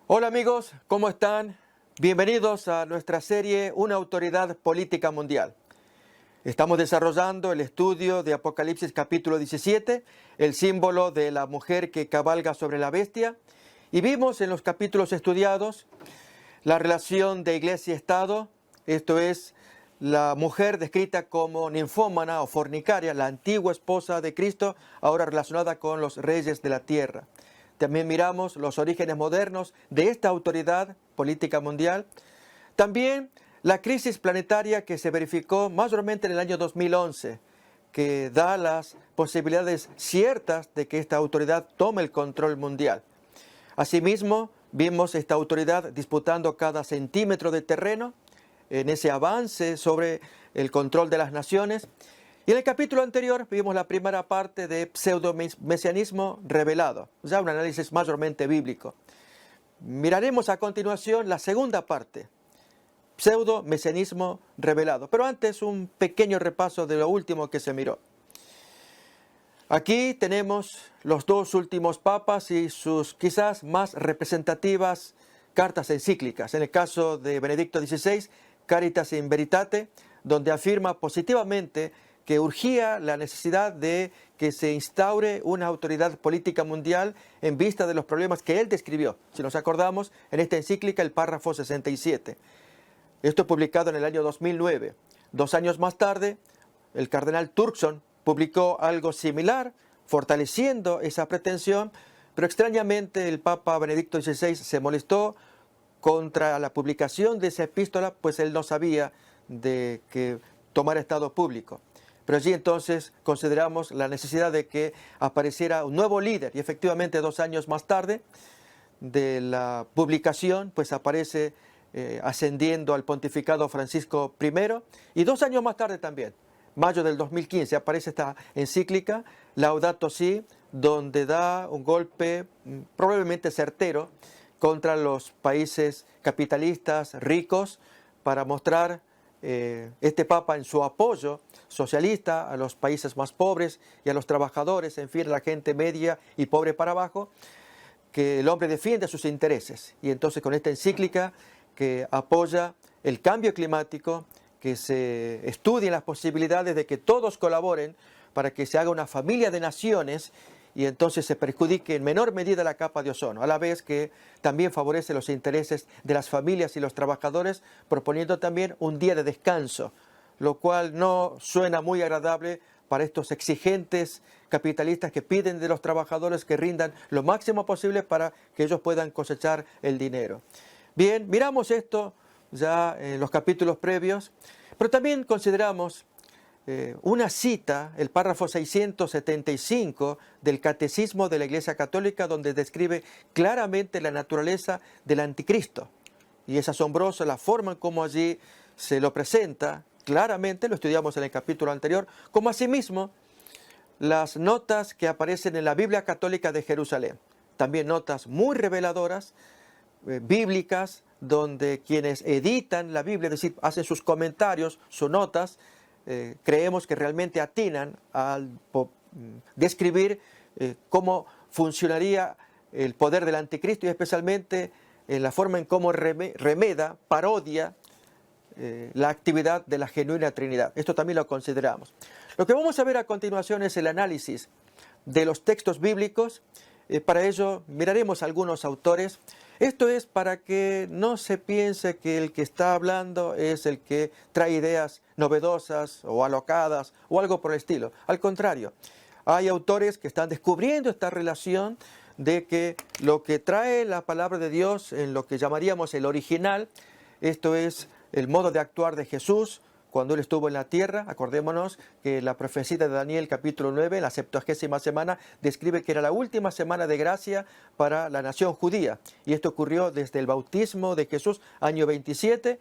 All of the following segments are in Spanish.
Hola amigos, ¿cómo están? Bienvenidos a nuestra serie Una autoridad política mundial. Estamos desarrollando el estudio de Apocalipsis capítulo 17, el símbolo de la mujer que cabalga sobre la bestia, y vimos en los capítulos estudiados la relación de iglesia y Estado, esto es, la mujer descrita como ninfómana o fornicaria, la antigua esposa de Cristo, ahora relacionada con los reyes de la tierra. También miramos los orígenes modernos de esta autoridad política mundial. También la crisis planetaria que se verificó mayormente en el año 2011, que da las posibilidades ciertas de que esta autoridad tome el control mundial. Asimismo, vimos esta autoridad disputando cada centímetro de terreno en ese avance sobre el control de las naciones. Y en el capítulo anterior vimos la primera parte de pseudo-mesianismo revelado, ya un análisis mayormente bíblico. Miraremos a continuación la segunda parte, pseudo-mesianismo revelado. Pero antes un pequeño repaso de lo último que se miró. Aquí tenemos los dos últimos papas y sus quizás más representativas cartas encíclicas. En el caso de Benedicto XVI, Caritas in Veritate, donde afirma positivamente que urgía la necesidad de que se instaure una autoridad política mundial en vista de los problemas que él describió. Si nos acordamos, en esta encíclica el párrafo 67. Esto publicado en el año 2009. 2 años más tarde, el cardenal Turkson publicó algo similar, fortaleciendo esa pretensión, pero extrañamente el Papa Benedicto XVI se molestó contra la publicación de esa epístola, pues él no sabía de que tomara estado público. Pero allí entonces consideramos la necesidad de que apareciera un nuevo líder, y efectivamente 2 años más tarde de la publicación, pues aparece ascendiendo al pontificado Francisco I, y 2 años más tarde también, mayo del 2015, aparece esta encíclica, Laudato Si, donde da un golpe probablemente certero contra los países capitalistas ricos para mostrar este Papa en su apoyo socialista a los países más pobres y a los trabajadores, en fin, a la gente media y pobre para abajo, que el hombre defiende sus intereses. Y entonces con esta encíclica que apoya el cambio climático, que se estudien las posibilidades de que todos colaboren para que se haga una familia de naciones y entonces se perjudique en menor medida la capa de ozono, a la vez que también favorece los intereses de las familias y los trabajadores, proponiendo también un día de descanso, lo cual no suena muy agradable para estos exigentes capitalistas que piden de los trabajadores que rindan lo máximo posible para que ellos puedan cosechar el dinero. Bien, miramos esto ya en los capítulos previos, pero también consideramos una cita, el párrafo 675 del Catecismo de la Iglesia Católica, donde describe claramente la naturaleza del anticristo. Y es asombroso la forma en cómo allí se lo presenta claramente, lo estudiamos en el capítulo anterior, como asimismo las notas que aparecen en la Biblia Católica de Jerusalén. También notas muy reveladoras, bíblicas, donde quienes editan la Biblia, es decir, hacen sus comentarios, sus notas, creemos que realmente atinan al describir cómo funcionaría el poder del anticristo y especialmente en la forma en cómo remeda, parodia la actividad de la genuina Trinidad. Esto también lo consideramos. Lo que vamos a ver a continuación es el análisis de los textos bíblicos. Para ello miraremos algunos autores. Esto es para que no se piense que el que está hablando es el que trae ideas novedosas o alocadas o algo por el estilo. Al contrario, hay autores que están descubriendo esta relación de que lo que trae la palabra de Dios en lo que llamaríamos el original, esto es el modo de actuar de Jesús cuando Él estuvo en la tierra. Acordémonos que la profecía de Daniel capítulo 9, en la 70ª semana, describe que era la última semana de gracia para la nación judía. Y esto ocurrió desde el bautismo de Jesús, año 27,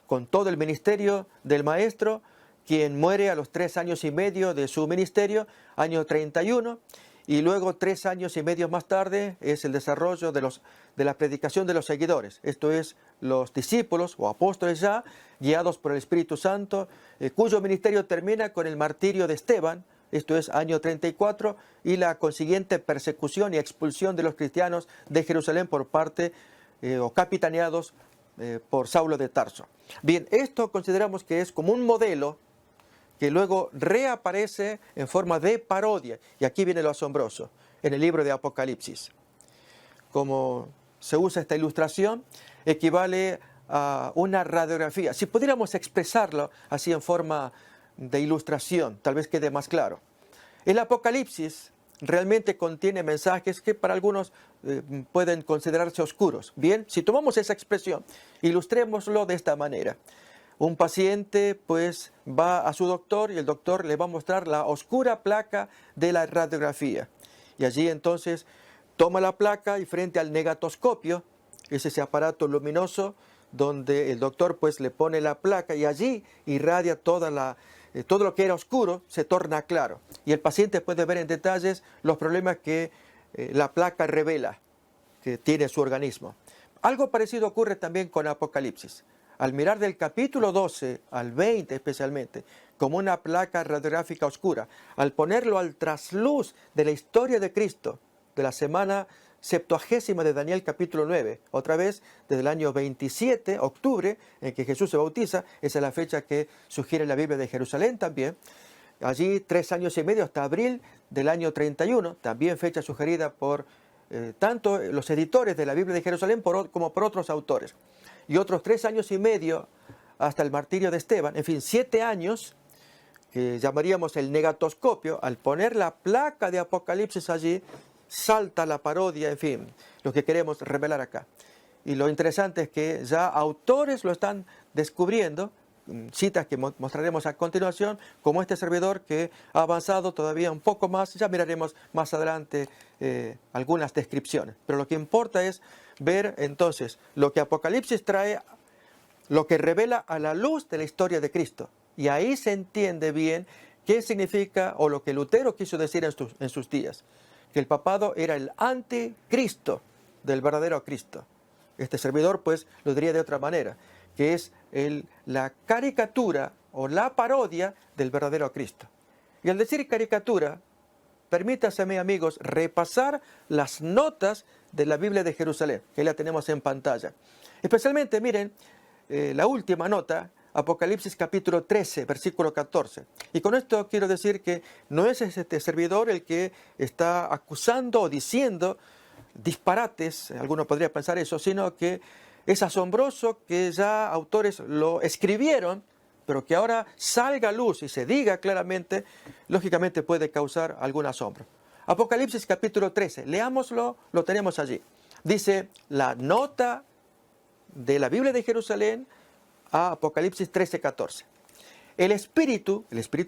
con todo el ministerio del Maestro, quien muere a los 3 años y medio de su ministerio, año 31, y luego 3 años y medio más tarde es el desarrollo de la predicación de los seguidores. Esto es, los discípulos o apóstoles ya, guiados por el Espíritu Santo, cuyo ministerio termina con el martirio de Esteban, esto es año 34, y la consiguiente persecución y expulsión de los cristianos de Jerusalén por parte o capitaneados por Saulo de Tarso. Bien, esto consideramos que es como un modelo que luego reaparece en forma de parodia. Y aquí viene lo asombroso, en el libro de Apocalipsis. Como se usa esta ilustración, equivale a una radiografía. Si pudiéramos expresarlo así en forma de ilustración, tal vez quede más claro. El Apocalipsis realmente contiene mensajes que para algunos pueden considerarse oscuros. Bien, si tomamos esa expresión, ilustrémoslo de esta manera. Un paciente pues va a su doctor y el doctor le va a mostrar la oscura placa de la radiografía. Y allí entonces toma la placa y frente al negatoscopio, es ese aparato luminoso donde el doctor pues le pone la placa y allí irradia todo lo que era oscuro se torna claro. Y el paciente puede ver en detalles los problemas que la placa revela que tiene su organismo. Algo parecido ocurre también con Apocalipsis. Al mirar del capítulo 12 al 20 especialmente, como una placa radiográfica oscura, al ponerlo al trasluz de la historia de Cristo, de la semana 70 de Daniel capítulo 9, otra vez desde el año 27, octubre, en que Jesús se bautiza, esa es la fecha que sugiere la Biblia de Jerusalén también. Allí 3 años y medio hasta abril del año 31, también fecha sugerida por tanto los editores de la Biblia de Jerusalén como por otros autores. Y otros 3 años y medio hasta el martirio de Esteban, en fin, 7 años, que llamaríamos el negatoscopio. Al poner la placa de Apocalipsis allí, salta la parodia, en fin, lo que queremos revelar acá. Y lo interesante es que ya autores lo están descubriendo, citas que mostraremos a continuación, como este servidor que ha avanzado todavía un poco más. Ya miraremos más adelante algunas descripciones. Pero lo que importa es ver entonces lo que Apocalipsis trae, lo que revela a la luz de la historia de Cristo. Y ahí se entiende bien qué significa, o lo que Lutero quiso decir en sus días, que el papado era el anticristo del verdadero Cristo. Este servidor pues lo diría de otra manera, que es la caricatura o la parodia del verdadero Cristo. Y al decir caricatura, permítaseme, amigos, repasar las notas de la Biblia de Jerusalén, que la tenemos en pantalla. Especialmente, miren, la última nota, Apocalipsis capítulo 13, versículo 14. Y con esto quiero decir que no es este servidor el que está acusando o diciendo disparates, alguno podría pensar eso, sino que es asombroso que ya autores lo escribieron, pero que ahora salga a luz y se diga claramente, lógicamente puede causar algún asombro. Apocalipsis capítulo 13, leámoslo, lo tenemos allí. Dice la nota de la Biblia de Jerusalén a Apocalipsis 13, 14. El Espíritu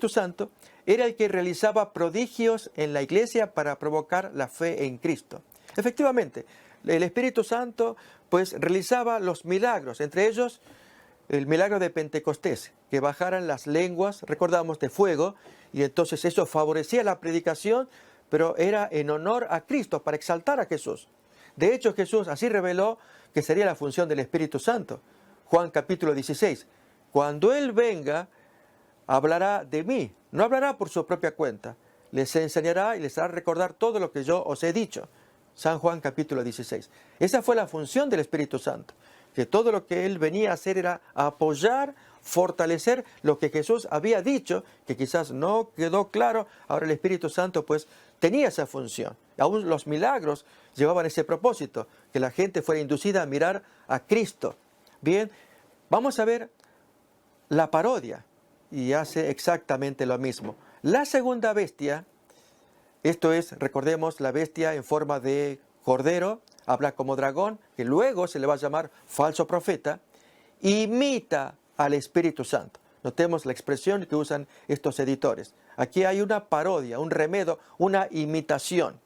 Santo, era el que realizaba prodigios en la iglesia para provocar la fe en Cristo. Efectivamente, el Espíritu Santo pues realizaba los milagros, entre ellos el milagro de Pentecostés, que bajaran las lenguas, recordamos, de fuego, y entonces eso favorecía la predicación, pero era en honor a Cristo, para exaltar a Jesús. De hecho, Jesús así reveló que sería la función del Espíritu Santo. Juan capítulo 16, cuando Él venga, hablará de mí, no hablará por su propia cuenta, les enseñará y les hará recordar todo lo que yo os he dicho. San Juan capítulo 16. Esa fue la función del Espíritu Santo, que todo lo que Él venía a hacer era apoyar, fortalecer lo que Jesús había dicho, que quizás no quedó claro. Ahora el Espíritu Santo pues tenía esa función. Aún los milagros llevaban ese propósito, que la gente fuera inducida a mirar a Cristo. Bien, vamos a ver la parodia, y hace exactamente lo mismo. La segunda bestia, esto es, recordemos, la bestia en forma de cordero, habla como dragón, que luego se le va a llamar falso profeta, imita al Espíritu Santo. Notemos la expresión que usan estos editores. Aquí hay una parodia, un remedo, una imitación.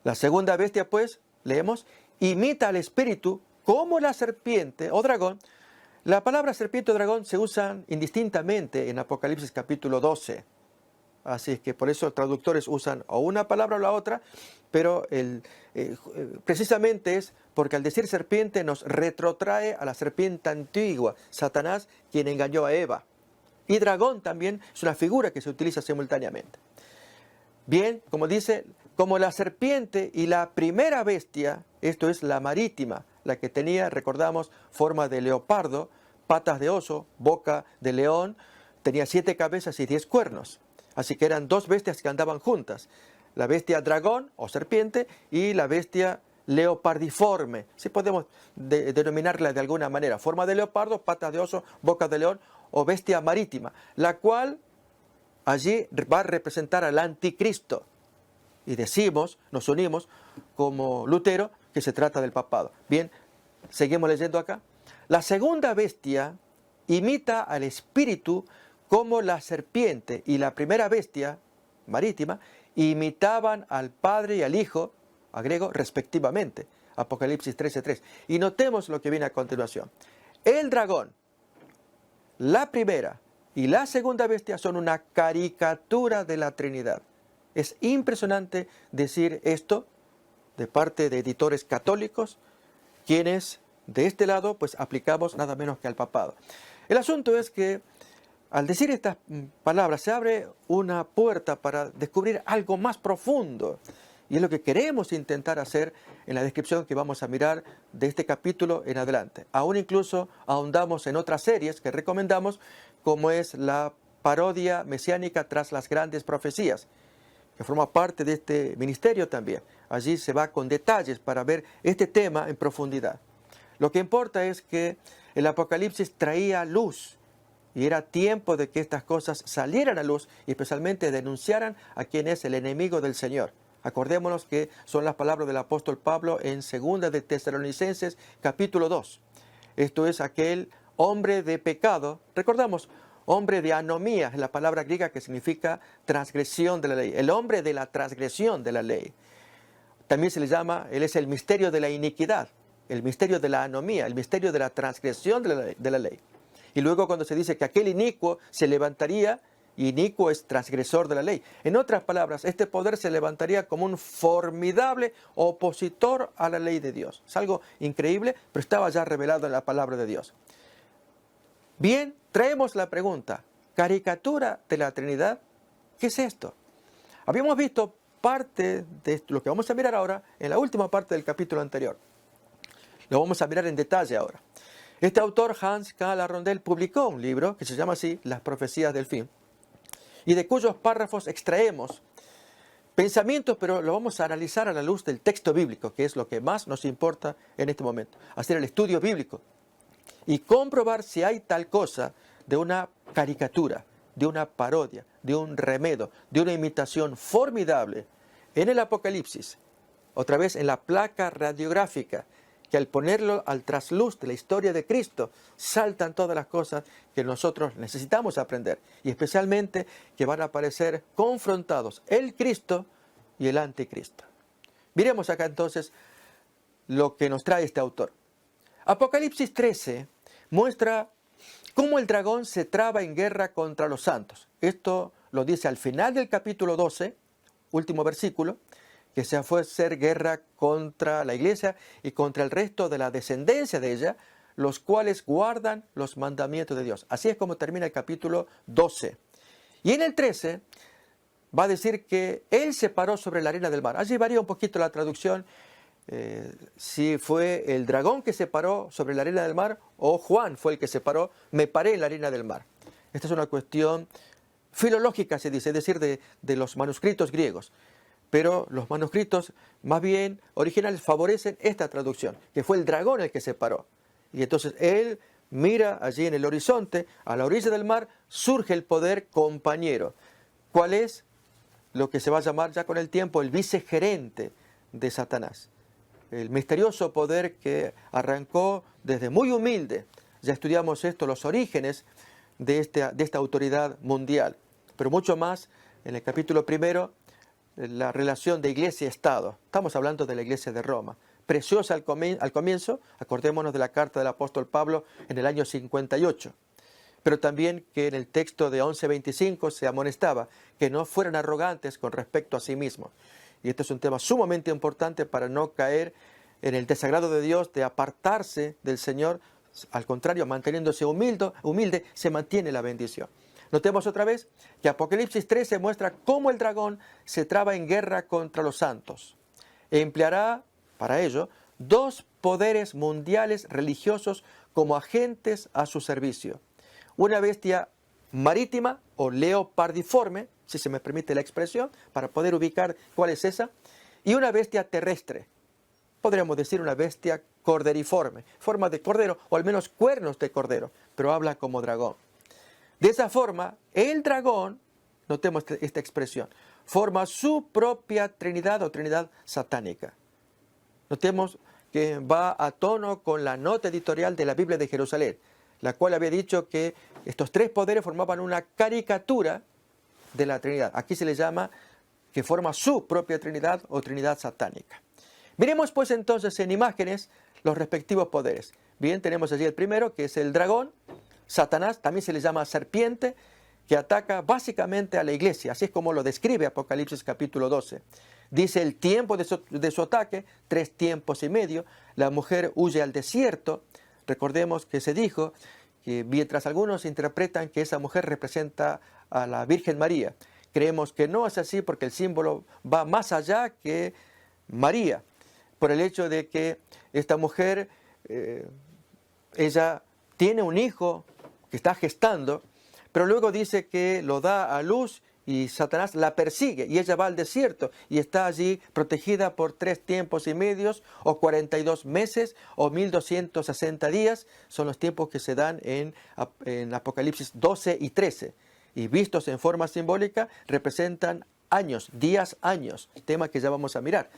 La segunda bestia, pues, leemos, imita al Espíritu como la serpiente o dragón. La palabra serpiente o dragón se usan indistintamente en Apocalipsis capítulo 12. Así es que por eso los traductores usan o una palabra o la otra, pero precisamente es porque al decir serpiente nos retrotrae a la serpiente antigua, Satanás, quien engañó a Eva. Y dragón también es una figura que se utiliza simultáneamente. Bien, como dice, como la serpiente y la primera bestia, esto es la marítima, la que tenía, recordamos, forma de leopardo, patas de oso, boca de león, tenía 7 cabezas y 10 cuernos. Así que eran 2 bestias que andaban juntas. La bestia dragón o serpiente y la bestia leopardiforme, si podemos denominarla de alguna manera, forma de leopardo, patas de oso, boca de león o bestia marítima, la cual allí va a representar al anticristo. Y decimos, nos unimos como Lutero, que se trata del papado. Bien, seguimos leyendo acá. La segunda bestia imita al espíritu como la serpiente, y la primera bestia marítima imitaban al Padre y al Hijo, agrego, respectivamente. Apocalipsis 13:3. Y notemos lo que viene a continuación. El dragón, la primera y la segunda bestia son una caricatura de la Trinidad. Es impresionante decir esto de parte de editores católicos, quienes de este lado pues aplicamos nada menos que al papado. El asunto es que al decir estas palabras se abre una puerta para descubrir algo más profundo. Y es lo que queremos intentar hacer en la descripción que vamos a mirar de este capítulo en adelante. Aún incluso ahondamos en otras series que recomendamos, como es la parodia mesiánica tras las grandes profecías, que forma parte de este ministerio también. Allí se va con detalles para ver este tema en profundidad. Lo que importa es que el Apocalipsis traía luz, y era tiempo de que estas cosas salieran a luz y especialmente denunciaran a quien es el enemigo del Señor. Acordémonos que son las palabras del apóstol Pablo en 2 de Tesalonicenses capítulo 2. Esto es aquel hombre de pecado, recordamos, hombre de anomía, es la palabra griega que significa transgresión de la ley. El hombre de la transgresión de la ley. También se le llama, él es el misterio de la iniquidad, el misterio de la anomía, el misterio de la transgresión de la ley. Y luego cuando se dice que aquel inicuo se levantaría, inicuo es transgresor de la ley. En otras palabras, este poder se levantaría como un formidable opositor a la ley de Dios. Es algo increíble, pero estaba ya revelado en la palabra de Dios. Bien, traemos la pregunta, ¿caricatura de la Trinidad? ¿Qué es esto? Habíamos visto parte de lo que vamos a mirar ahora en la última parte del capítulo anterior. Lo vamos a mirar en detalle ahora. Este autor, Hans K. Larrondel, publicó un libro que se llama así, Las profecías del fin, y de cuyos párrafos extraemos pensamientos, pero lo vamos a analizar a la luz del texto bíblico, que es lo que más nos importa en este momento. Hacer el estudio bíblico y comprobar si hay tal cosa de una caricatura, de una parodia, de un remedo, de una imitación formidable en el Apocalipsis, otra vez en la placa radiográfica, que al ponerlo al trasluz de la historia de Cristo, saltan todas las cosas que nosotros necesitamos aprender, y especialmente que van a aparecer confrontados el Cristo y el anticristo. Miremos acá entonces lo que nos trae este autor. Apocalipsis 13 muestra cómo el dragón se traba en guerra contra los santos. Esto lo dice al final del capítulo 12, último versículo, que se fue a hacer guerra contra la iglesia y contra el resto de la descendencia de ella, los cuales guardan los mandamientos de Dios. Así es como termina el capítulo 12. Y en el 13 va a decir que él se paró sobre la arena del mar. Allí varía un poquito la traducción, si fue el dragón que se paró sobre la arena del mar o Juan fue el que se paró, me paré en la arena del mar. Esta es una cuestión filológica, se dice, es decir, de los manuscritos griegos. Pero los manuscritos más bien originales favorecen esta traducción, que fue el dragón el que se paró. Y entonces él mira allí en el horizonte, a la orilla del mar, surge el poder compañero. ¿Cuál es? Lo que se va a llamar ya con el tiempo el vicegerente de Satanás. El misterioso poder que arrancó desde muy humilde. Ya estudiamos esto, los orígenes de esta autoridad mundial. Pero mucho más en el capítulo 1, la relación de iglesia y Estado. Estamos hablando de la iglesia de Roma. Preciosa al comienzo, acordémonos de la carta del apóstol Pablo en el año 58. Pero también que en el texto de 11:25 se amonestaba que no fueran arrogantes con respecto a sí mismos. Y este es un tema sumamente importante para no caer en el desagrado de Dios, de apartarse del Señor. Al contrario, manteniéndose humilde, se mantiene la bendición. Notemos otra vez que Apocalipsis 13 muestra cómo el dragón se traba en guerra contra los santos. Empleará, para ello, dos poderes mundiales religiosos como agentes a su servicio. Una bestia marítima o leopardiforme, si se me permite la expresión, para poder ubicar cuál es esa, y una bestia terrestre. Podríamos decir una bestia corderiforme, forma de cordero o al menos cuernos de cordero, pero habla como dragón. De esa forma, el dragón, notemos esta expresión, forma su propia trinidad o trinidad satánica. Notemos que va a tono con la nota editorial de la Biblia de Jerusalén, la cual había dicho que estos tres poderes formaban una caricatura de la Trinidad. Aquí se le llama que forma su propia Trinidad o Trinidad satánica. Miremos pues entonces en imágenes los respectivos poderes. Bien, tenemos allí el primero, que es el dragón, Satanás, también se le llama serpiente, que ataca básicamente a la iglesia. Así es como lo describe Apocalipsis capítulo 12. Dice el tiempo de su ataque, 3 tiempos y medio. La mujer huye al desierto. Recordemos que se dijo que mientras algunos interpretan que esa mujer representa a la Virgen María, creemos que no es así porque el símbolo va más allá que María, por el hecho de que esta mujer, ella tiene un hijo que está gestando, pero luego dice que lo da a luz y Satanás la persigue y ella va al desierto y está allí protegida por 3 tiempos y medios o 42 meses o 1260 días. Son los tiempos que se dan en Apocalipsis 12 y 13. Y vistos en forma simbólica representan años, días, años, tema que ya vamos a mirar.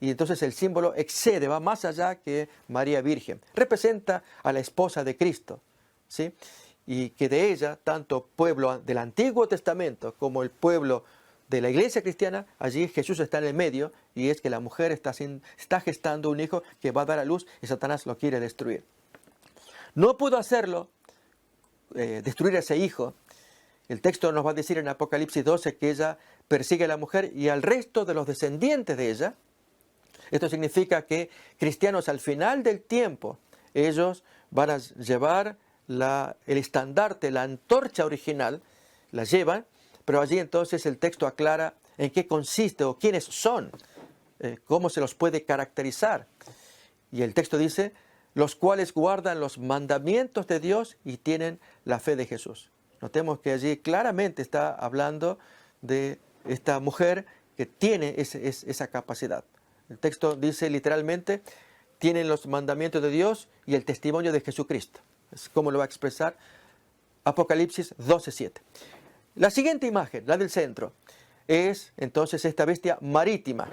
Y entonces el símbolo excede, va más allá que María Virgen. Representa a la esposa de Cristo, ¿sí? Y que de ella, tanto pueblo del Antiguo Testamento como el pueblo de la iglesia cristiana, allí Jesús está en el medio, y es que la mujer está gestando un hijo que va a dar a luz y Satanás lo quiere destruir. No pudo hacerlo, destruir a ese hijo. El texto nos va a decir en Apocalipsis 12 que ella persigue a la mujer y al resto de los descendientes de ella. Esto significa que cristianos al final del tiempo, ellos van a llevar el estandarte, la antorcha original, la llevan, pero allí entonces el texto aclara en qué consiste o quiénes son, cómo se los puede caracterizar. Y el texto dice, los cuales guardan los mandamientos de Dios y tienen la fe de Jesús. Notemos que allí claramente está hablando de esta mujer que tiene esa capacidad. El texto dice literalmente, tienen los mandamientos de Dios y el testimonio de Jesucristo. Es como lo va a expresar Apocalipsis 12:7. La siguiente imagen, la del centro, es entonces esta bestia marítima,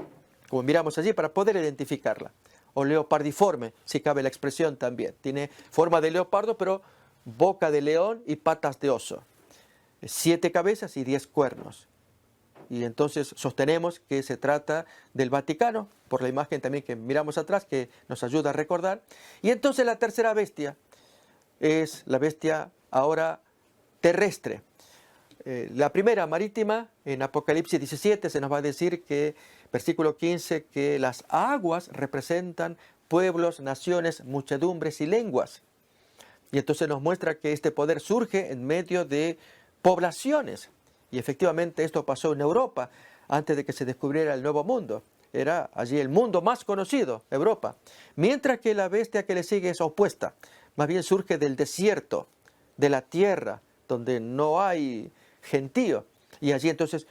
como miramos allí para poder identificarla. O leopardiforme, si cabe la expresión también. Tiene forma de leopardo, pero boca de león y patas de oso. 7 cabezas y 10 cuernos. Y entonces sostenemos que se trata del Vaticano, por la imagen también que miramos atrás, que nos ayuda a recordar. Y entonces la tercera bestia es la bestia ahora terrestre. La primera marítima, en Apocalipsis 17 se nos va a decir que, versículo 15, que las aguas representan pueblos, naciones, muchedumbres y lenguas. Y entonces nos muestra que este poder surge en medio de poblaciones. Y efectivamente esto pasó en Europa antes de que se descubriera el Nuevo Mundo. Era allí el mundo más conocido, Europa. Mientras que la bestia que le sigue es opuesta. Más bien surge del desierto, de la tierra, donde no hay gentío. Y allí entonces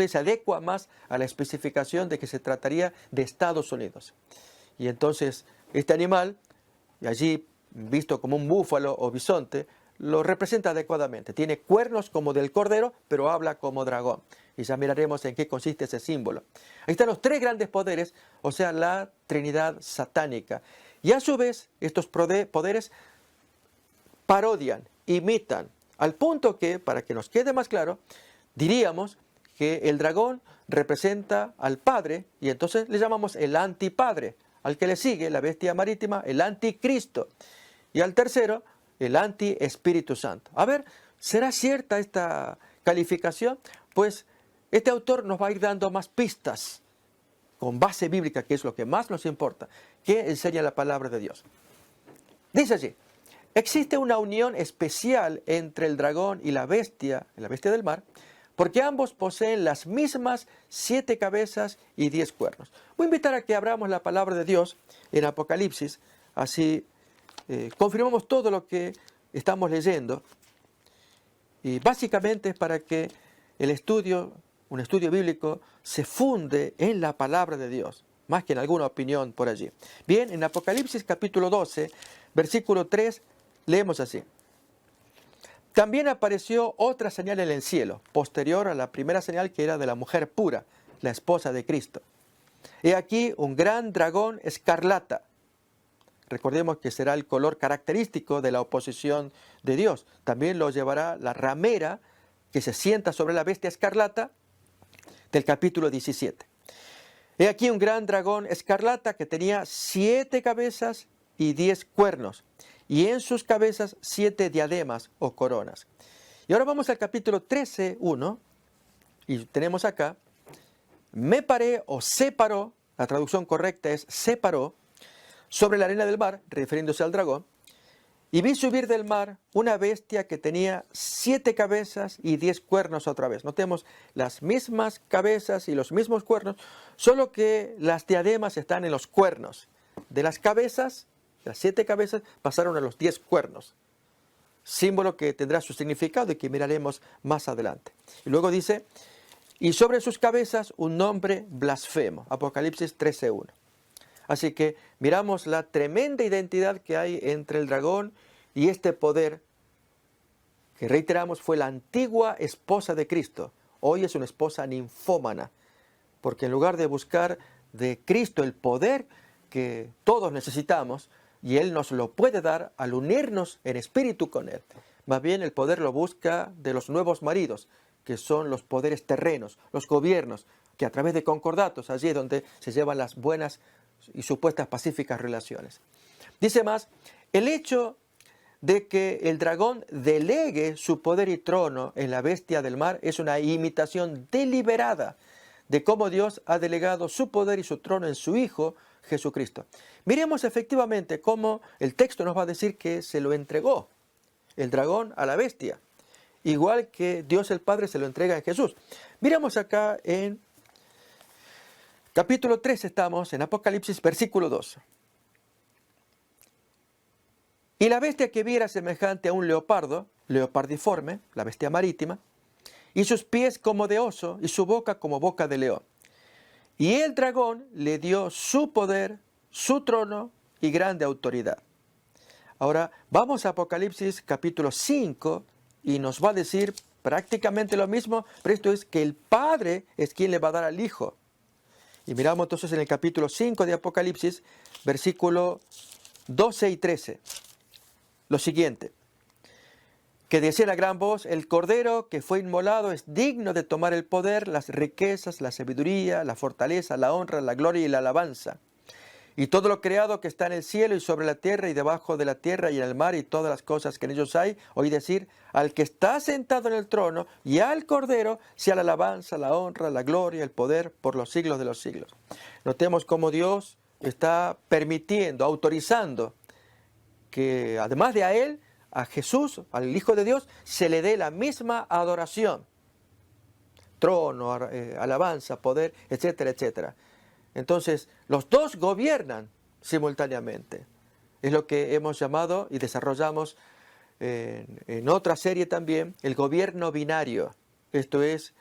se adecua más a la especificación de que se trataría de Estados Unidos. Y entonces este animal, allí visto como un búfalo o bisonte, lo representa adecuadamente. Tiene cuernos como del cordero, pero habla como dragón. Y ya miraremos en qué consiste ese símbolo. Ahí están los 3 grandes poderes, o sea, la Trinidad satánica. Y a su vez, estos poderes parodian, imitan, al punto que, para que nos quede más claro, diríamos que el dragón representa al Padre, y entonces le llamamos el antipadre. Al que le sigue, la bestia marítima, el anticristo. Y al tercero, el anti-Espíritu Santo. A ver, ¿será cierta esta calificación? Pues este autor nos va a ir dando más pistas con base bíblica, que es lo que más nos importa, que enseña la palabra de Dios. Dice allí, existe una unión especial entre el dragón y la bestia del mar, porque ambos poseen las mismas 7 cabezas y 10 cuernos. Voy a invitar a que abramos la palabra de Dios en Apocalipsis, así confirmamos todo lo que estamos leyendo, y básicamente es para que un estudio bíblico, se funde en la palabra de Dios, más que en alguna opinión por allí. Bien, en Apocalipsis capítulo 12, versículo 3, leemos así. También apareció otra señal en el cielo, posterior a la primera señal, que era de la mujer pura, la esposa de Cristo. He aquí un gran dragón escarlata. Recordemos que será el color característico de la oposición de Dios. También lo llevará la ramera que se sienta sobre la bestia escarlata del capítulo 17. He aquí un gran dragón escarlata que tenía 7 cabezas y 10 cuernos, y en sus cabezas 7 diademas o coronas. Y ahora vamos al capítulo 13, 1, y tenemos acá, me paré o separó, la traducción correcta es separó, sobre la arena del mar, refiriéndose al dragón, y vi subir del mar una bestia que tenía 7 cabezas y 10 cuernos otra vez. Notemos las mismas cabezas y los mismos cuernos, solo que las diademas están en los cuernos. De las cabezas, las 7 cabezas, pasaron a los 10 cuernos. Símbolo que tendrá su significado y que miraremos más adelante. Y luego dice, y sobre sus cabezas un nombre blasfemo. Apocalipsis 13:1. Así que miramos la tremenda identidad que hay entre el dragón y este poder, que reiteramos fue la antigua esposa de Cristo. Hoy es una esposa ninfómana, porque en lugar de buscar de Cristo el poder que todos necesitamos, y Él nos lo puede dar al unirnos en espíritu con Él, más bien el poder lo busca de los nuevos maridos, que son los poderes terrenos, los gobiernos, que a través de concordatos, allí es donde se llevan las buenas y supuestas pacíficas relaciones. Dice más, el hecho de que el dragón delegue su poder y trono en la bestia del mar es una imitación deliberada de cómo Dios ha delegado su poder y su trono en su Hijo Jesucristo. Miremos efectivamente cómo el texto nos va a decir que se lo entregó el dragón a la bestia, igual que Dios el Padre se lo entrega a Jesús. Miremos acá en capítulo 3, estamos en Apocalipsis, versículo 2. Y la bestia que vi era semejante a un leopardo, leopardiforme, la bestia marítima, y sus pies como de oso, y su boca como boca de león. Y el dragón le dio su poder, su trono y grande autoridad. Ahora vamos a Apocalipsis capítulo 5, y nos va a decir prácticamente lo mismo, pero esto es que el Padre es quien le va a dar al Hijo. Y miramos entonces en el capítulo 5 de Apocalipsis, versículo 12 y 13. Lo siguiente, que decía la gran voz, el Cordero que fue inmolado es digno de tomar el poder, las riquezas, la sabiduría, la fortaleza, la honra, la gloria y la alabanza. Y todo lo creado que está en el cielo y sobre la tierra y debajo de la tierra y en el mar y todas las cosas que en ellos hay, oí decir, al que está sentado en el trono y al Cordero, sea la alabanza, la honra, la gloria, el poder por los siglos de los siglos. Notemos cómo Dios está permitiendo, autorizando que además de a Él, a Jesús, al Hijo de Dios, se le dé la misma adoración. Trono, alabanza, poder, etcétera, etcétera. Entonces, los dos gobiernan simultáneamente. Es lo que hemos llamado y desarrollamos en otra serie también, el gobierno binario. Esto es,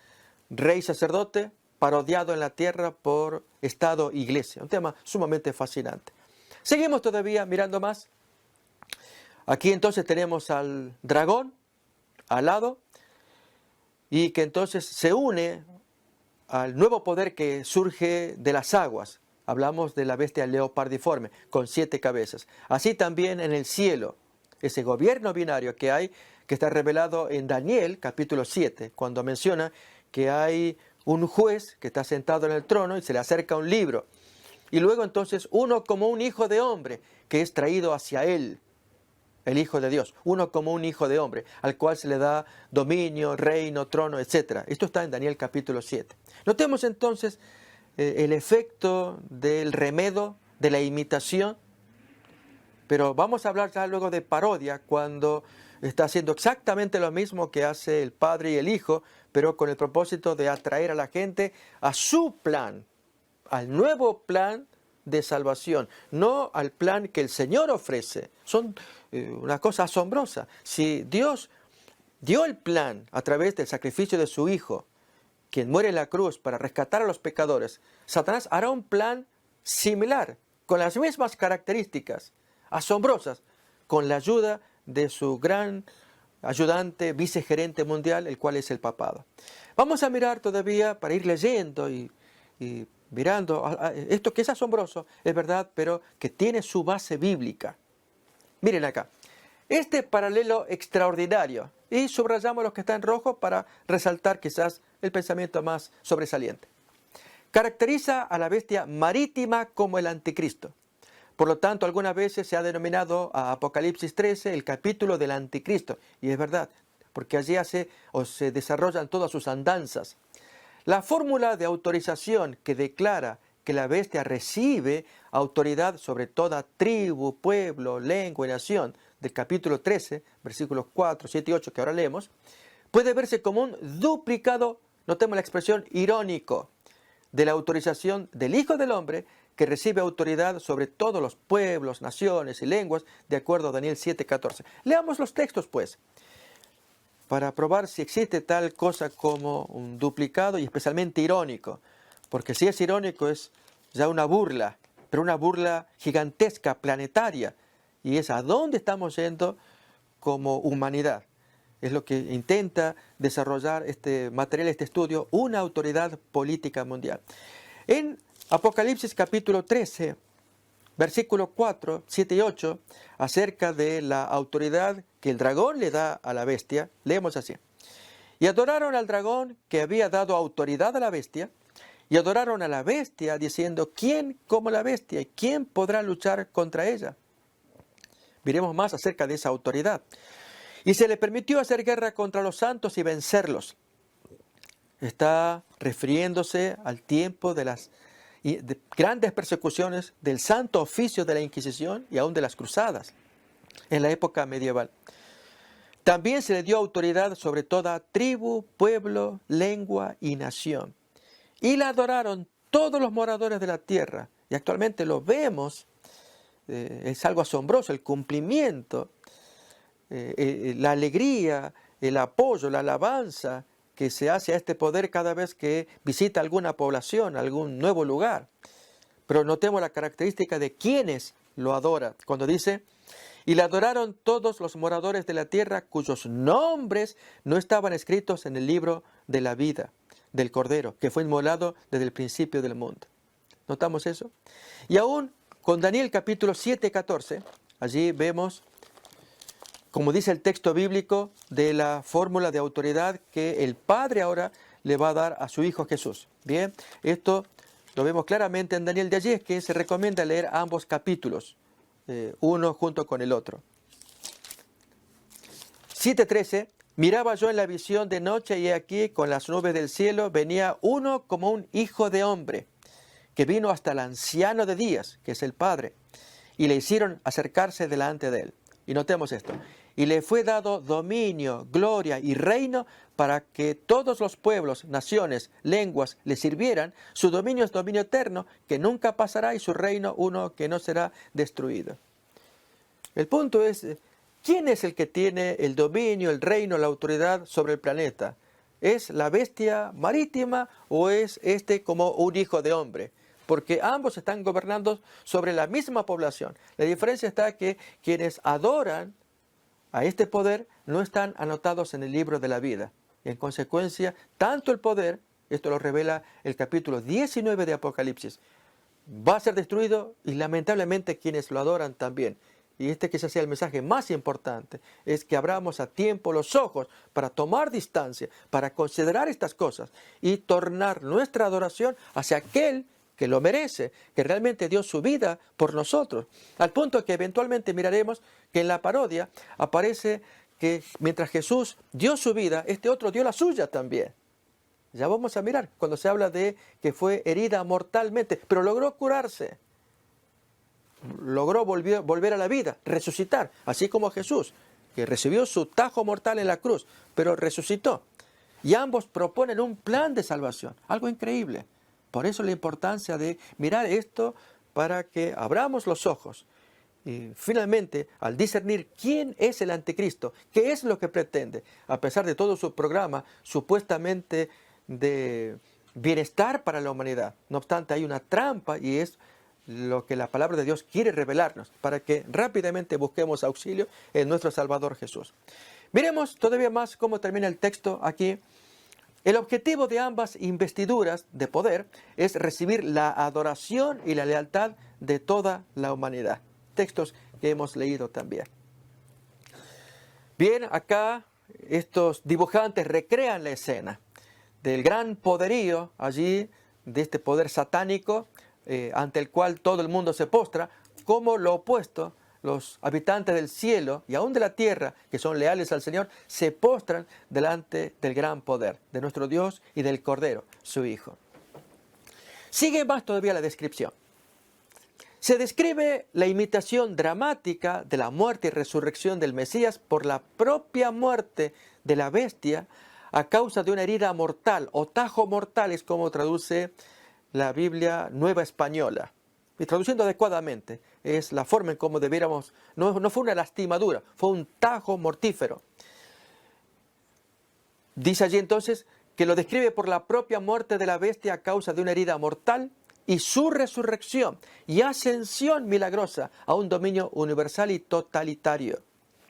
rey sacerdote, parodiado en la tierra por Estado iglesia. Un tema sumamente fascinante. Seguimos todavía mirando más. Aquí entonces tenemos al dragón al lado y que entonces se une al nuevo poder que surge de las aguas. Hablamos de la bestia leopardiforme con 7 cabezas. Así también en el cielo, ese gobierno binario que hay, que está revelado en Daniel capítulo 7, cuando menciona que hay un juez que está sentado en el trono y se le acerca un libro. Y luego entonces uno como un hijo de hombre que es traído hacia él. El Hijo de Dios, uno como un hijo de hombre, al cual se le da dominio, reino, trono, etc. Esto está en Daniel capítulo 7. Notemos entonces el efecto del remedo, de la imitación, pero vamos a hablar ya luego de parodia, cuando está haciendo exactamente lo mismo que hace el Padre y el Hijo, pero con el propósito de atraer a la gente a su plan, al nuevo plan de salvación, no al plan que el Señor ofrece. Son una cosa asombrosa. Si Dios dio el plan a través del sacrificio de su Hijo, quien muere en la cruz para rescatar a los pecadores, Satanás hará un plan similar, con las mismas características asombrosas, con la ayuda de su gran ayudante, vicegerente mundial, el cual es el papado. Vamos a mirar todavía, para ir leyendo y mirando, esto que es asombroso, es verdad, pero que tiene su base bíblica. Miren acá, este paralelo extraordinario, y subrayamos lo que está en rojo para resaltar quizás el pensamiento más sobresaliente. Caracteriza a la bestia marítima como el anticristo. Por lo tanto, algunas veces se ha denominado a Apocalipsis 13 el capítulo del anticristo. Y es verdad, porque allí se desarrollan todas sus andanzas. La fórmula de autorización que declara que la bestia recibe autoridad sobre toda tribu, pueblo, lengua y nación, del capítulo 13, versículos 4, 7 y 8 que ahora leemos, puede verse como un duplicado, notemos la expresión irónico, de la autorización del Hijo del Hombre, que recibe autoridad sobre todos los pueblos, naciones y lenguas, de acuerdo a Daniel 7:14. Leamos los textos, pues, para probar si existe tal cosa como un duplicado y especialmente irónico. Porque si es irónico es ya una burla, pero una burla gigantesca, planetaria. Y es a dónde estamos yendo como humanidad. Es lo que intenta desarrollar este material, este estudio, una autoridad política mundial. En Apocalipsis capítulo 13, versículos 4, 7 y 8, acerca de la autoridad que el dragón le da a la bestia, leemos así. Y adoraron al dragón que había dado autoridad a la bestia, y adoraron a la bestia diciendo, ¿quién como la bestia? ¿Y quién podrá luchar contra ella? Miremos más acerca de esa autoridad. Y se le permitió hacer guerra contra los santos y vencerlos. Está refiriéndose al tiempo de las grandes persecuciones del santo oficio de la Inquisición y aún de las cruzadas en la época medieval. También se le dio autoridad sobre toda tribu, pueblo, lengua y nación. Y la adoraron todos los moradores de la tierra. Y actualmente lo vemos, es algo asombroso, el cumplimiento, la alegría, el apoyo, la alabanza que se hace a este poder cada vez que visita alguna población, algún nuevo lugar. Pero notemos la característica de quienes lo adoran. Cuando dice, y le adoraron todos los moradores de la tierra cuyos nombres no estaban escritos en el libro de la vida del Cordero, que fue inmolado desde el principio del mundo. ¿Notamos eso? Y aún con Daniel capítulo 7, 14, allí vemos, como dice el texto bíblico, de la fórmula de autoridad que el Padre ahora le va a dar a su Hijo Jesús. Bien, esto lo vemos claramente en Daniel. De allí es que se recomienda leer ambos capítulos, uno junto con el otro. 7:13, miraba yo en la visión de noche y aquí con las nubes del cielo venía uno como un hijo de hombre, que vino hasta el anciano de días, que es el Padre, y le hicieron acercarse delante de él. Y notemos esto. Y le fue dado dominio, gloria y reino para que todos los pueblos, naciones, lenguas le sirvieran. Su dominio es dominio eterno, que nunca pasará, y su reino uno que no será destruido. El punto es, ¿quién es el que tiene el dominio, el reino, la autoridad sobre el planeta? ¿Es la bestia marítima o es como un hijo de hombre? Porque ambos están gobernando sobre la misma población. La diferencia está que quienes adoran a este poder no están anotados en el libro de la vida. Y en consecuencia, tanto el poder, esto lo revela el capítulo 19 de Apocalipsis, va a ser destruido y lamentablemente quienes lo adoran también. Y quizás sea el mensaje más importante, es que abramos a tiempo los ojos para tomar distancia, para considerar estas cosas y tornar nuestra adoración hacia aquel que lo merece, que realmente dio su vida por nosotros. Al punto que eventualmente miraremos que en la parodia aparece que mientras Jesús dio su vida, este otro dio la suya también. Ya vamos a mirar cuando se habla de que fue herida mortalmente, pero logró curarse. Logró volver a la vida, resucitar, así como Jesús, que recibió su tajo mortal en la cruz, pero resucitó. Y ambos proponen un plan de salvación, algo increíble. Por eso la importancia de mirar esto para que abramos los ojos. Y finalmente, al discernir quién es el anticristo, qué es lo que pretende, a pesar de todo su programa supuestamente de bienestar para la humanidad. No obstante, hay una trampa y es lo que la palabra de Dios quiere revelarnos para que rápidamente busquemos auxilio en nuestro Salvador Jesús. Miremos todavía más cómo termina el texto aquí. El objetivo de ambas investiduras de poder es recibir la adoración y la lealtad de toda la humanidad. Textos que hemos leído también. Bien, acá estos dibujantes recrean la escena del gran poderío allí, de este poder satánico ante el cual todo el mundo se postra, como lo opuesto, los habitantes del cielo y aún de la tierra, que son leales al Señor, se postran delante del gran poder de nuestro Dios y del Cordero, su Hijo. Sigue más todavía la descripción. Se describe la imitación dramática de la muerte y resurrección del Mesías por la propia muerte de la bestia a causa de una herida mortal, o tajo mortal es como traduce la Biblia Nueva Española. Y traduciendo adecuadamente, es la forma en cómo debiéramos, no fue una lastimadura, fue un tajo mortífero. Dice allí entonces que lo describe por la propia muerte de la bestia a causa de una herida mortal y su resurrección y ascensión milagrosa a un dominio universal y totalitario.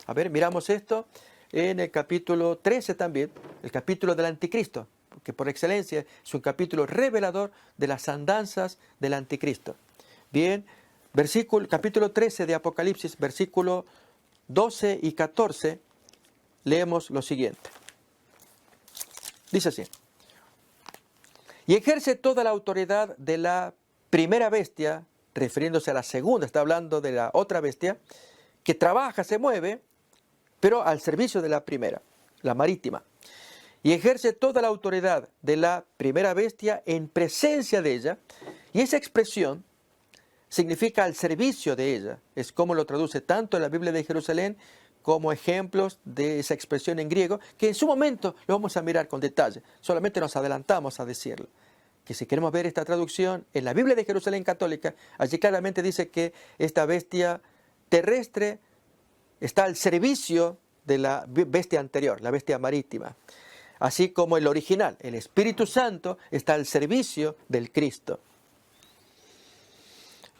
A ver, miramos esto en el capítulo 13 también, el capítulo del anticristo, que por excelencia es un capítulo revelador de las andanzas del anticristo. Bien, capítulo 13 de Apocalipsis, versículo 12 y 14, leemos lo siguiente. Dice así: y ejerce toda la autoridad de la primera bestia, refiriéndose a la segunda, está hablando de la otra bestia, que trabaja, se mueve, pero al servicio de la primera, la marítima. Y ejerce toda la autoridad de la primera bestia en presencia de ella, y esa expresión significa al servicio de ella. Es como lo traduce tanto en la Biblia de Jerusalén como ejemplos de esa expresión en griego, que en su momento lo vamos a mirar con detalle. Solamente nos adelantamos a decirlo. Que si queremos ver esta traducción en la Biblia de Jerusalén católica, allí claramente dice que esta bestia terrestre está al servicio de la bestia anterior, la bestia marítima. Así como el original, el Espíritu Santo, está al servicio del Cristo.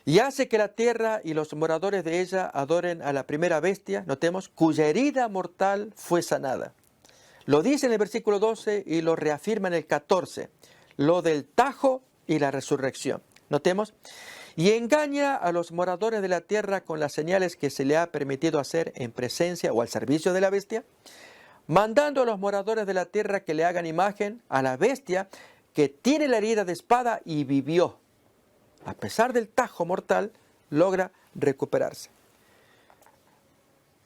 Y hace que la tierra y los moradores de ella adoren a la primera bestia, notemos, cuya herida mortal fue sanada. Lo dice en el versículo 12 y lo reafirma en el 14, lo del tajo y la resurrección. Notemos, y engaña a los moradores de la tierra con las señales que se le ha permitido hacer en presencia o al servicio de la bestia, mandando a los moradores de la tierra que le hagan imagen a la bestia que tiene la herida de espada y vivió. A pesar del tajo mortal, logra recuperarse.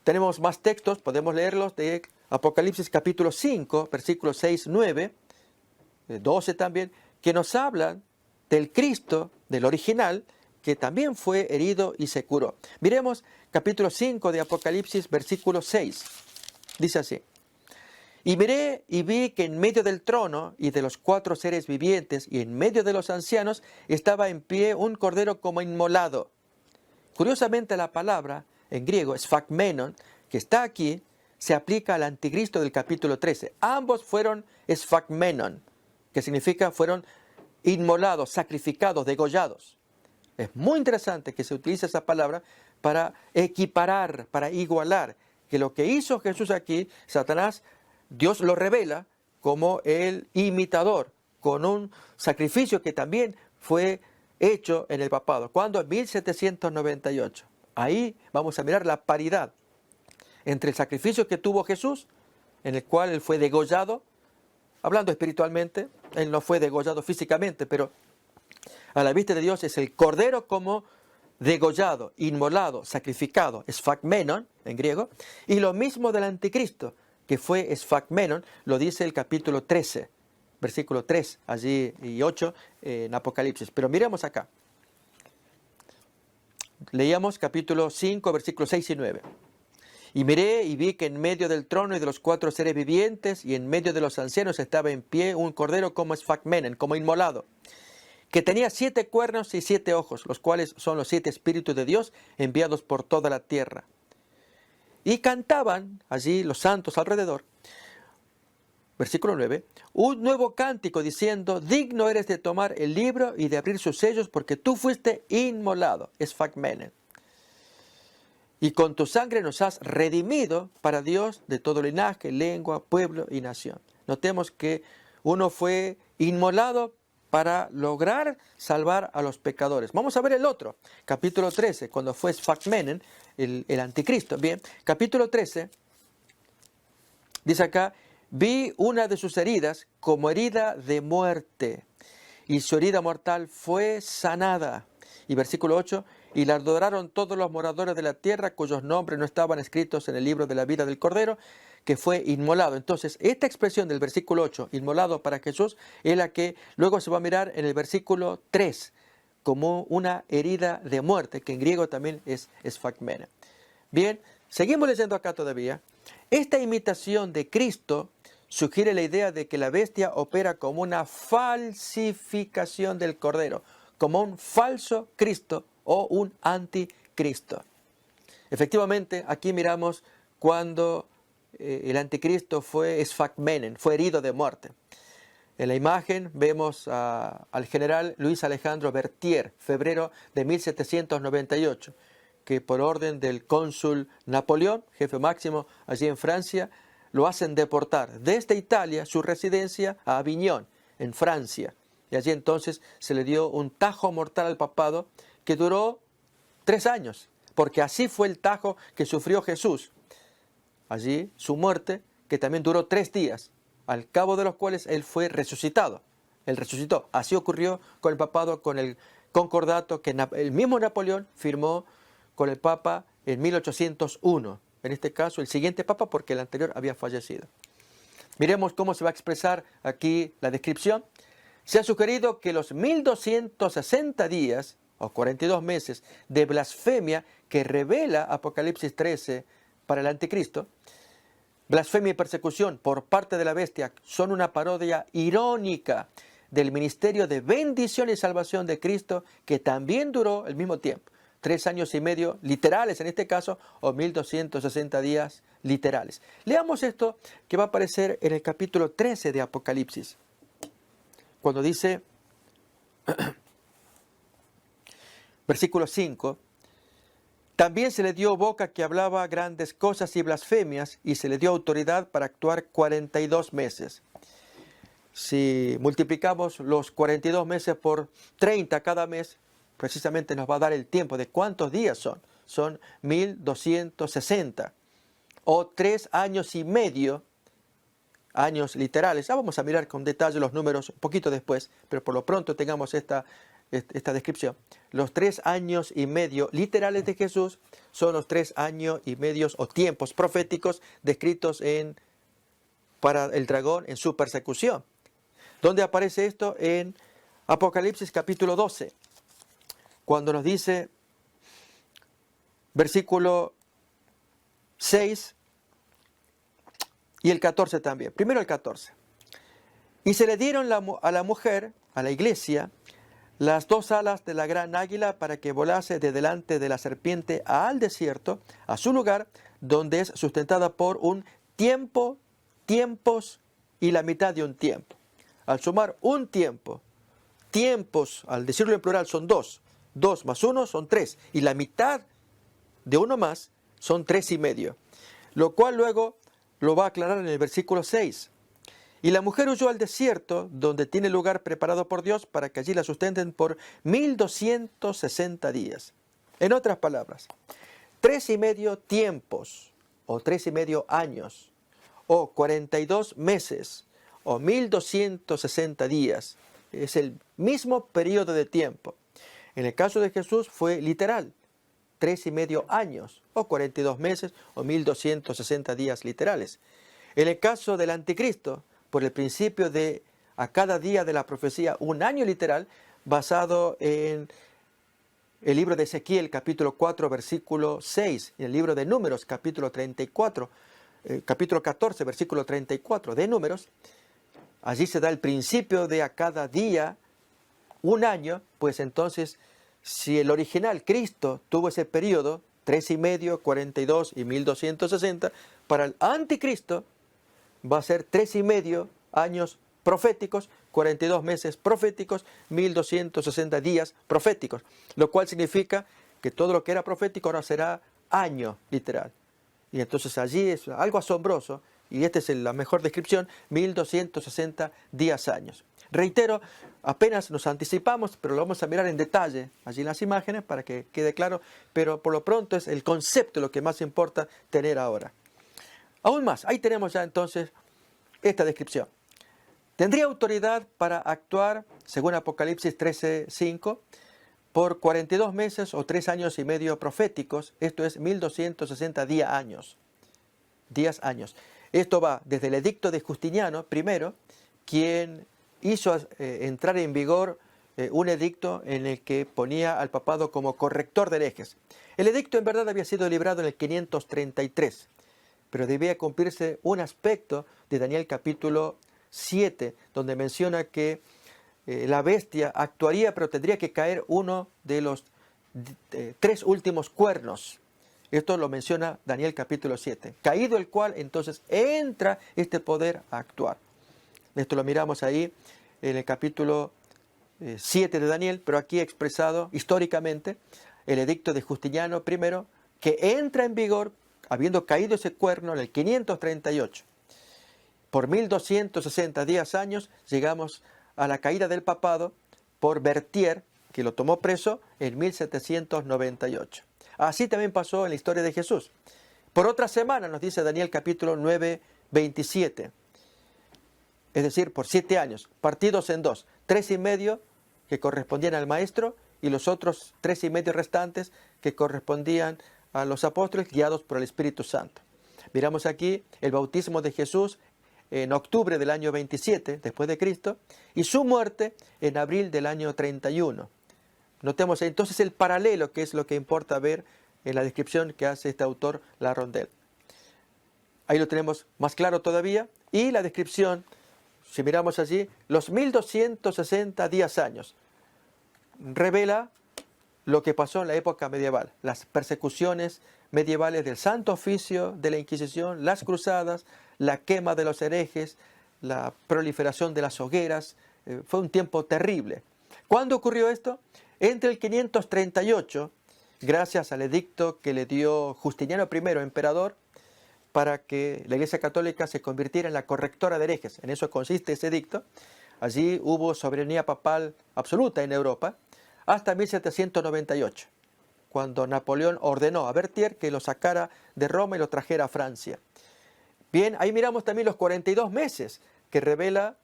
Tenemos más textos, podemos leerlos de Apocalipsis capítulo 5, versículos 6, 9, 12 también, que nos hablan del Cristo, del original, que también fue herido y se curó. Miremos capítulo 5 de Apocalipsis, versículo 6. Dice así: y miré y vi que en medio del trono y de los 4 seres vivientes y en medio de los ancianos estaba en pie un cordero como inmolado. Curiosamente la palabra en griego, sphagmenon, que está aquí, se aplica al anticristo del capítulo 13. Ambos fueron sphagmenon, que significa fueron inmolados, sacrificados, degollados. Es muy interesante que se utilice esa palabra para equiparar, para igualar, que lo que hizo Jesús aquí, Satanás, Dios lo revela como el imitador, con un sacrificio que también fue hecho en el papado. ¿Cuándo? En 1798. Ahí vamos a mirar la paridad entre el sacrificio que tuvo Jesús, en el cual Él fue degollado, hablando espiritualmente, Él no fue degollado físicamente, pero a la vista de Dios es el cordero como degollado, inmolado, sacrificado, sphagmenon en griego, y lo mismo del anticristo, que fue sphagmenon, lo dice el capítulo 13, versículo 3 allí y 8 en Apocalipsis. Pero miremos acá. Leíamos capítulo 5, versículos 6 y 9. Y miré y vi que en medio del trono y de los 4 seres vivientes y en medio de los ancianos estaba en pie un cordero como esfagmenen, como inmolado, que tenía 7 cuernos y 7 ojos, los cuales son los 7 espíritus de Dios enviados por toda la tierra. Y cantaban allí los santos alrededor, versículo 9, un nuevo cántico diciendo, digno eres de tomar el libro y de abrir sus sellos, porque tú fuiste inmolado, esfagmenen. Y con tu sangre nos has redimido para Dios de todo linaje, lengua, pueblo y nación. Notemos que uno fue inmolado para lograr salvar a los pecadores. Vamos a ver el otro, capítulo 13, cuando fue esfagmenen, el anticristo. Bien, capítulo 13, dice acá, vi una de sus heridas como herida de muerte, y su herida mortal fue sanada. Y versículo 8, y la adoraron todos los moradores de la tierra cuyos nombres no estaban escritos en el libro de la vida del Cordero, que fue inmolado. Entonces, esta expresión del versículo 8, inmolado para Jesús, es la que luego se va a mirar en el versículo 3, como una herida de muerte, que en griego también es esfagmena. Bien, seguimos leyendo acá todavía. Esta imitación de Cristo sugiere la idea de que la bestia opera como una falsificación del Cordero, como un falso Cristo o un anticristo. Efectivamente, aquí miramos cuando el anticristo fue esfagmenen, fue herido de muerte. En la imagen vemos al general Luis Alejandro Berthier, febrero de 1798, que por orden del cónsul Napoleón, jefe máximo allí en Francia, lo hacen deportar desde Italia, su residencia, a Aviñón, en Francia. Y allí entonces se le dio un tajo mortal al papado que duró 3 años, porque así fue el tajo que sufrió Jesús. Allí su muerte, que también duró 3 días, al cabo de los cuales él fue resucitado. Él resucitó. Así ocurrió con el papado, con el concordato que el mismo Napoleón firmó con el Papa en 1801. En este caso, el siguiente Papa, porque el anterior había fallecido. Miremos cómo se va a expresar aquí la descripción. Se ha sugerido que los 1260 días, o 42 meses, de blasfemia que revela Apocalipsis 13 para el anticristo, blasfemia y persecución por parte de la bestia, son una parodia irónica del ministerio de bendición y salvación de Cristo, que también duró el mismo tiempo. 3 años y medio literales en este caso, o 1260 días literales. Leamos esto que va a aparecer en el capítulo 13 de Apocalipsis, cuando dice, versículo 5, también se le dio boca que hablaba grandes cosas y blasfemias, y se le dio autoridad para actuar 42 meses. Si multiplicamos los 42 meses por 30 cada mes, precisamente nos va a dar el tiempo de cuántos días son. Son 1260, o 3 años y medio, años literales. Ya vamos a mirar con detalle los números un poquito después, pero por lo pronto tengamos esta descripción. Los 3 años y medio literales de Jesús son los 3 años y medio o tiempos proféticos descritos para el dragón en su persecución. ¿Dónde aparece esto? En Apocalipsis capítulo 12, cuando nos dice, versículo 6 y el 14 también. Primero el 14. Y se le dieron a la mujer, a la iglesia, las 2 alas de la gran águila para que volase de delante de la serpiente al desierto, a su lugar, donde es sustentada por un tiempo, tiempos y la mitad de un tiempo. Al sumar un tiempo, tiempos, al decirlo en plural, son 2. 2 más 1 son 3. Y la mitad de uno más son 3 y medio. Lo cual luego lo va a aclarar en el versículo 6. Y la mujer huyó al desierto, donde tiene lugar preparado por Dios para que allí la sustenten por 1260 días. En otras palabras, 3 y medio tiempos, o 3 y medio años, o 42 meses, o 1260 días. Es el mismo periodo de tiempo. En el caso de Jesús fue literal, 3 y medio años, o 42 meses, o 1260 días literales. En el caso del anticristo, por el principio de a cada día de la profecía, un año literal, basado en el libro de Ezequiel, capítulo 4, versículo 6, y el libro de Números, capítulo 34, capítulo 14, versículo 34 de Números, allí se da el principio de a cada día un año. Pues entonces, si el original, Cristo, tuvo ese periodo, 3,5, 42 y 1260, para el anticristo va a ser 3,5 años proféticos, 42 meses proféticos, 1260 días proféticos, lo cual significa que todo lo que era profético ahora será año literal. Y entonces allí es algo asombroso, y esta es la mejor descripción: 1260 días años. Reitero, apenas nos anticipamos, pero lo vamos a mirar en detalle allí en las imágenes para que quede claro, pero por lo pronto es el concepto lo que más importa tener ahora. Aún más, ahí tenemos ya entonces esta descripción. Tendría autoridad para actuar, según Apocalipsis 13:5, por 42 meses o 3 años y medio proféticos, esto es 1260 días años. Esto va desde el edicto de Justiniano I, quien hizo entrar en vigor un edicto en el que ponía al papado como corrector de herejes. El edicto en verdad había sido librado en el 533, pero debía cumplirse un aspecto de Daniel capítulo 7, donde menciona que la bestia actuaría, pero tendría que caer uno de los 3 últimos cuernos. Esto lo menciona Daniel capítulo 7. Caído el cual, entonces entra este poder a actuar. Esto lo miramos ahí en el capítulo 7 de Daniel, pero aquí expresado históricamente, el edicto de Justiniano I, que entra en vigor habiendo caído ese cuerno en el 538. Por 1260 días años llegamos a la caída del papado por Berthier, que lo tomó preso en 1798. Así también pasó en la historia de Jesús. Por otra semana, nos dice Daniel capítulo 9, 27. Es decir, por 7 años, partidos en 2. 3,5 que correspondían al maestro y los otros 3,5 restantes que correspondían a los apóstoles guiados por el Espíritu Santo. Miramos aquí el bautismo de Jesús en octubre del año 27 después de Cristo y su muerte en abril del año 31. Notemos entonces el paralelo, que es lo que importa ver en la descripción que hace este autor La Rondel. Ahí lo tenemos más claro todavía. Y la descripción, si miramos allí, los 1260 días años, revela lo que pasó en la época medieval, las persecuciones medievales del Santo Oficio de la Inquisición, las cruzadas, la quema de los herejes, la proliferación de las hogueras. Fue un tiempo terrible. ¿Cuándo ocurrió esto? Entre el 538, gracias al edicto que le dio Justiniano I, emperador, para que la Iglesia Católica se convirtiera en la correctora de herejes. En eso consiste ese edicto. Allí hubo soberanía papal absoluta en Europa, hasta 1798, cuando Napoleón ordenó a Berthier que lo sacara de Roma y lo trajera a Francia. Bien, ahí miramos también los 42 meses que revela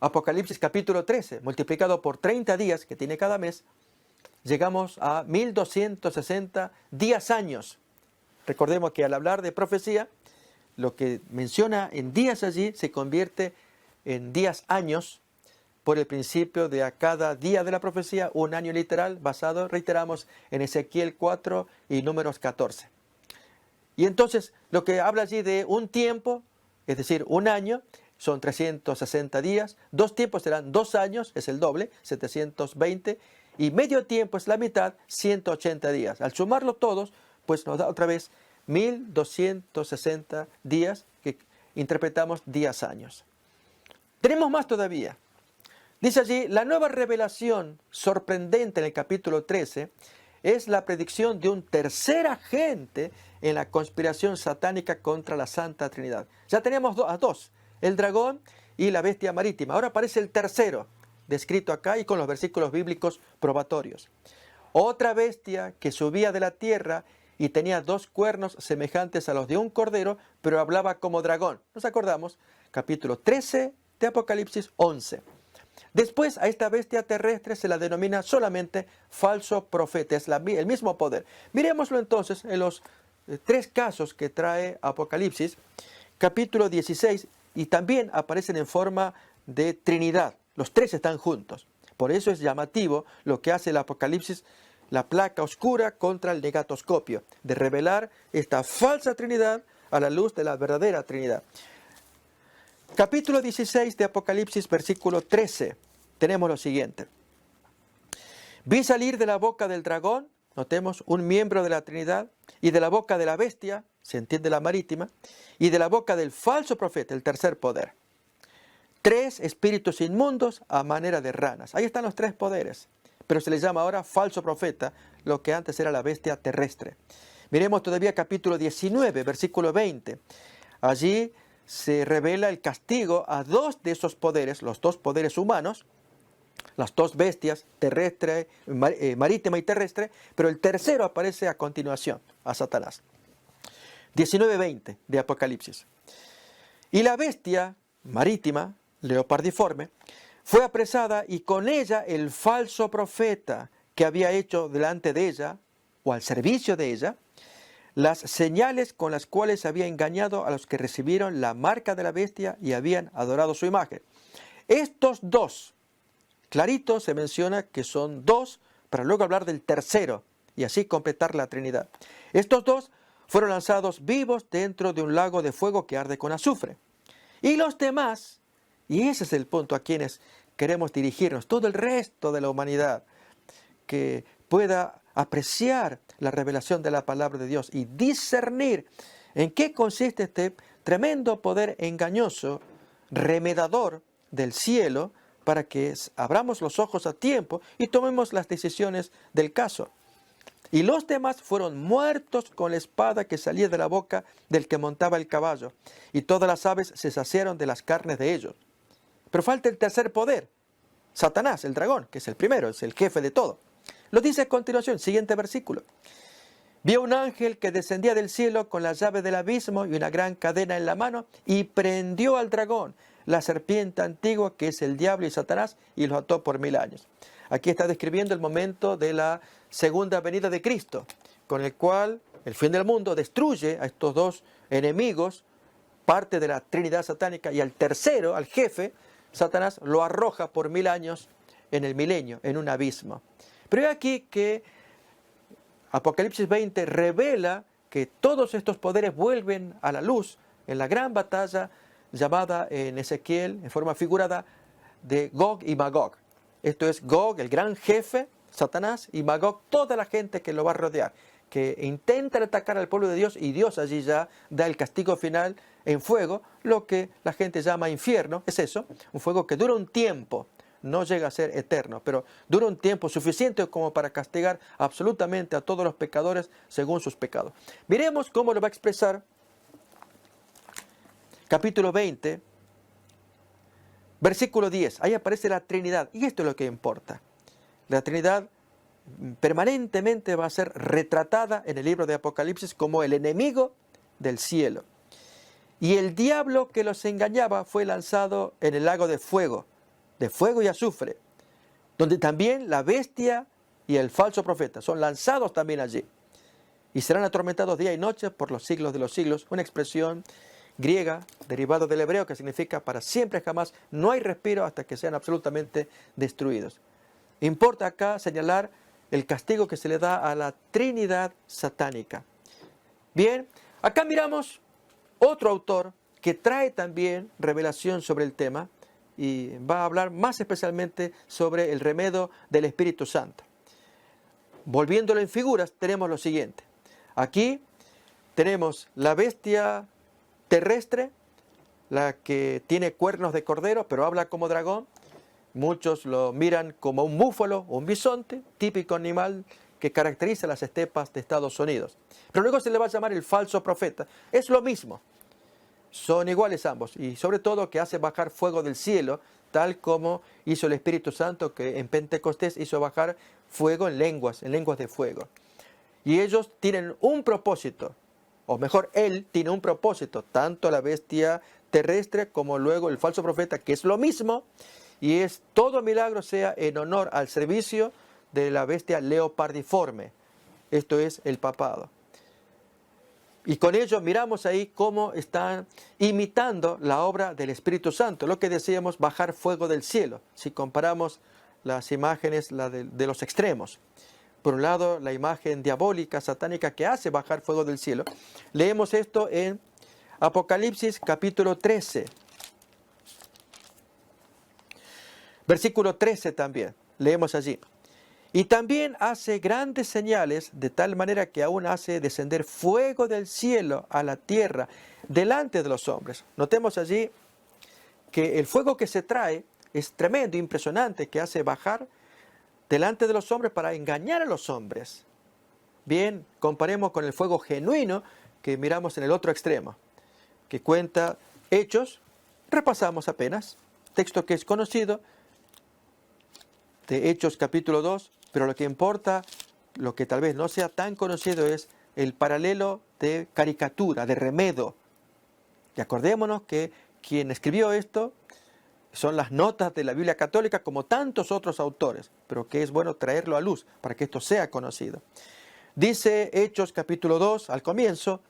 Apocalipsis capítulo 13, multiplicado por 30 días que tiene cada mes, llegamos a 1260 días años. Recordemos que al hablar de profecía, lo que menciona en días allí se convierte en días años por el principio de a cada día de la profecía, un año literal basado, reiteramos, en Ezequiel 4 y Números 14. Y entonces lo que habla allí de un tiempo, es decir, un año, son 360 días, 2 tiempos serán 2 años, es el doble, 720, y medio tiempo es la mitad, 180 días. Al sumarlo todos, pues nos da otra vez 1260 días, que interpretamos días años. Tenemos más todavía. Dice allí, la nueva revelación sorprendente en el capítulo 13 es la predicción de un tercer agente en la conspiración satánica contra la Santa Trinidad. Ya teníamos a 2, el dragón y la bestia marítima. Ahora aparece el tercero, descrito acá y con los versículos bíblicos probatorios. Otra bestia que subía de la tierra y tenía 2 cuernos semejantes a los de un cordero, pero hablaba como dragón. Nos acordamos, capítulo 13 de Apocalipsis 11. Después a esta bestia terrestre se la denomina solamente falso profeta, es el mismo poder. Miremoslo entonces en los 3 casos que trae Apocalipsis, capítulo 16, y también aparecen en forma de Trinidad. Los 3 están juntos. Por eso es llamativo lo que hace el Apocalipsis la placa oscura contra el negatoscopio, de revelar esta falsa Trinidad a la luz de la verdadera Trinidad. Capítulo 16 de Apocalipsis, versículo 13, tenemos lo siguiente. Vi salir de la boca del dragón, notemos, un miembro de la Trinidad, y de la boca de la bestia, se entiende la marítima, y de la boca del falso profeta, el tercer poder. 3 espíritus inmundos a manera de ranas. Ahí están los 3 poderes, pero se les llama ahora falso profeta, lo que antes era la bestia terrestre. Miremos todavía capítulo 19, versículo 20. Allí se revela el castigo a 2 de esos poderes, los 2 poderes humanos, las 2 bestias, terrestre, marítima y terrestre, pero el tercero aparece a continuación, a Satanás. 19:20 de Apocalipsis. Y la bestia marítima, leopardiforme, fue apresada y con ella el falso profeta que había hecho delante de ella, o al servicio de ella, las señales con las cuales había engañado a los que recibieron la marca de la bestia y habían adorado su imagen. Estos 2, clarito se menciona que son 2, para luego hablar del tercero y así completar la Trinidad. Estos 2 fueron lanzados vivos dentro de un lago de fuego que arde con azufre. Y los demás, y ese es el punto a quienes queremos dirigirnos, todo el resto de la humanidad, que pueda apreciar la revelación de la palabra de Dios y discernir en qué consiste este tremendo poder engañoso, remedador del cielo, para que abramos los ojos a tiempo y tomemos las decisiones del caso. Y los demás fueron muertos con la espada que salía de la boca del que montaba el caballo, y todas las aves se saciaron de las carnes de ellos. Pero falta el tercer poder, Satanás, el dragón, que es el primero, es el jefe de todo. Lo dice a continuación, siguiente versículo. Vio un ángel que descendía del cielo con la llave del abismo y una gran cadena en la mano, y prendió al dragón, la serpiente antigua que es el diablo y Satanás, y lo ató por 1000 años. Aquí está describiendo el momento de la segunda venida de Cristo, con el cual el fin del mundo destruye a estos 2 enemigos, parte de la Trinidad satánica, y al tercero, al jefe, Satanás, lo arroja por 1000 años en el milenio, en un abismo. Pero es aquí que Apocalipsis 20 revela que todos estos poderes vuelven a la luz en la gran batalla llamada en Ezequiel, en forma figurada, de Gog y Magog. Esto es Gog, el gran jefe, Satanás, y Magog, toda la gente que lo va a rodear, que intentan atacar al pueblo de Dios, y Dios allí ya da el castigo final en fuego, lo que la gente llama infierno. Es eso, un fuego que dura un tiempo, no llega a ser eterno, pero dura un tiempo suficiente como para castigar absolutamente a todos los pecadores según sus pecados. Miremos cómo lo va a expresar capítulo 20, versículo 10. Ahí aparece la Trinidad, y esto es lo que importa. La Trinidad permanentemente va a ser retratada en el libro de Apocalipsis como el enemigo del cielo. Y el diablo que los engañaba fue lanzado en el lago de fuego y azufre, donde también la bestia y el falso profeta son lanzados también allí. Y serán atormentados día y noche por los siglos de los siglos. Una expresión griega derivada del hebreo que significa para siempre jamás, no hay respiro hasta que sean absolutamente destruidos. Importa acá señalar el castigo que se le da a la Trinidad satánica. Bien, acá miramos otro autor que trae también revelación sobre el tema y va a hablar más especialmente sobre el remedio del Espíritu Santo. Volviéndolo en figuras, tenemos lo siguiente. Aquí tenemos la bestia terrestre, la que tiene cuernos de cordero, pero habla como dragón. Muchos lo miran como un búfalo o un bisonte, típico animal que caracteriza las estepas de Estados Unidos. Pero luego se le va a llamar el falso profeta. Es lo mismo. Son iguales ambos, y sobre todo que hace bajar fuego del cielo, tal como hizo el Espíritu Santo, que en Pentecostés hizo bajar fuego en lenguas de fuego. Y ellos tienen un propósito, o mejor, él tiene un propósito, tanto la bestia terrestre como luego el falso profeta, que es lo mismo, y es todo milagro sea en honor al servicio de la bestia leopardiforme. Esto es el papado. Y con ello miramos ahí cómo están imitando la obra del Espíritu Santo, lo que decíamos, bajar fuego del cielo, si comparamos las imágenes de los extremos. Por un lado, la imagen diabólica, satánica, que hace bajar fuego del cielo. Leemos esto en Apocalipsis capítulo 13. Versículo 13 también. Leemos allí. Y también hace grandes señales, de tal manera que aún hace descender fuego del cielo a la tierra delante de los hombres. Notemos allí que el fuego que se trae es tremendo, impresionante, que hace bajar delante de los hombres para engañar a los hombres. Bien, comparemos con el fuego genuino que miramos en el otro extremo, que cuenta Hechos, repasamos apenas, texto que es conocido, de Hechos capítulo 2, pero lo que importa, lo que tal vez no sea tan conocido es el paralelo de caricatura, de remedo. Y acordémonos que quien escribió esto son las notas de la Biblia católica como tantos otros autores, pero que es bueno traerlo a luz para que esto sea conocido. Dice Hechos capítulo 2 al comienzo: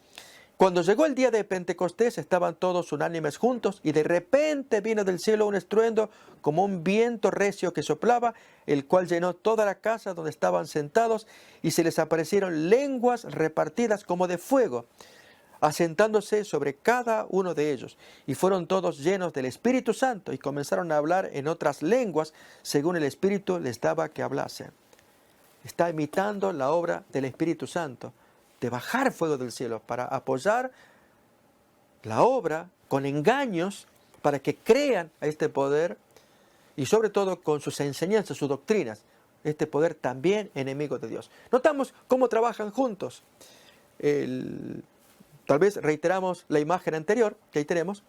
cuando llegó el día de Pentecostés estaban todos unánimes juntos y de repente vino del cielo un estruendo como un viento recio que soplaba, el cual llenó toda la casa donde estaban sentados y se les aparecieron lenguas repartidas como de fuego, asentándose sobre cada uno de ellos. Y fueron todos llenos del Espíritu Santo y comenzaron a hablar en otras lenguas según el Espíritu les daba que hablasen. Está imitando la obra del Espíritu Santo, de bajar fuego del cielo para apoyar la obra con engaños para que crean a este poder y sobre todo con sus enseñanzas, sus doctrinas, este poder también enemigo de Dios. Notamos cómo trabajan juntos. Tal vez reiteramos la imagen anterior que ahí tenemos.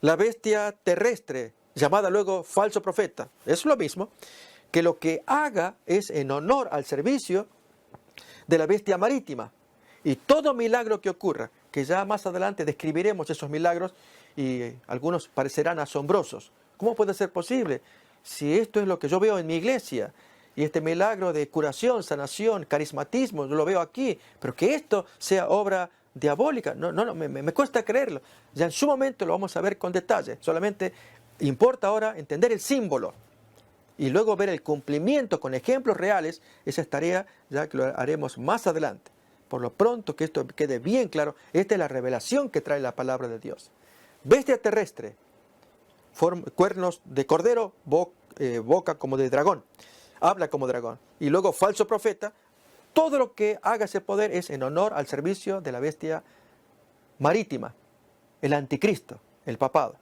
La bestia terrestre, llamada luego falso profeta, es lo mismo, que lo que haga es en honor al servicio de la bestia marítima. Y todo milagro que ocurra, que ya más adelante describiremos esos milagros y algunos parecerán asombrosos. ¿Cómo puede ser posible? Si esto es lo que yo veo en mi iglesia, y este milagro de curación, sanación, carismatismo, yo lo veo aquí, pero que esto sea obra diabólica, me cuesta creerlo. Ya en su momento lo vamos a ver con detalle. Solamente importa ahora entender el símbolo y luego ver el cumplimiento con ejemplos reales. Esa es tarea ya que lo haremos más adelante. Por lo pronto, que esto quede bien claro, esta es la revelación que trae la palabra de Dios. Bestia terrestre, cuernos de cordero, boca como de dragón, habla como dragón. Y luego falso profeta, todo lo que haga ese poder es en honor al servicio de la bestia marítima, el anticristo, el papado.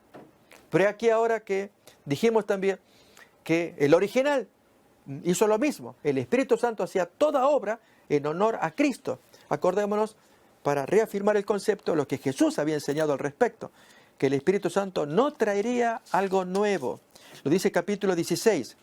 Pero aquí ahora que dijimos también que el original hizo lo mismo. El Espíritu Santo hacía toda obra en honor a Cristo. Acordémonos, para reafirmar el concepto, lo que Jesús había enseñado al respecto, que el Espíritu Santo no traería algo nuevo. Lo dice capítulo 16.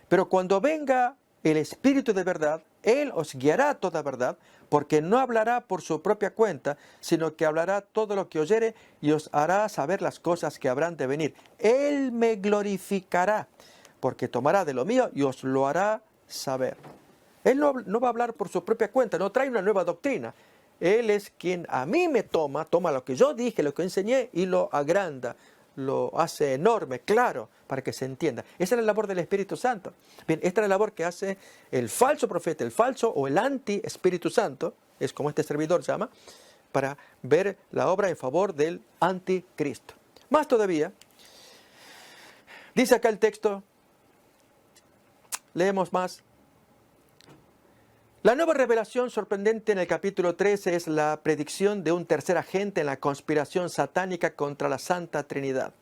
Pero cuando venga el Espíritu de verdad, Él os guiará a toda verdad, porque no hablará por su propia cuenta, sino que hablará todo lo que oyere y os hará saber las cosas que habrán de venir. Él me glorificará, porque tomará de lo mío y os lo hará saber. Él no va a hablar por su propia cuenta, no trae una nueva doctrina. Él es quien a mí me toma lo que yo dije, lo que enseñé y lo agranda, lo hace enorme, claro, para que se entienda. Esa es la labor del Espíritu Santo. Bien, esta es la labor que hace el falso profeta, el falso o el anti-Espíritu Santo, es como este servidor llama, para ver la obra en favor del anticristo. Más todavía, dice acá el texto, leemos más. La nueva revelación sorprendente en el capítulo 13 es la predicción de un tercer agente en la conspiración satánica contra la Santa Trinidad.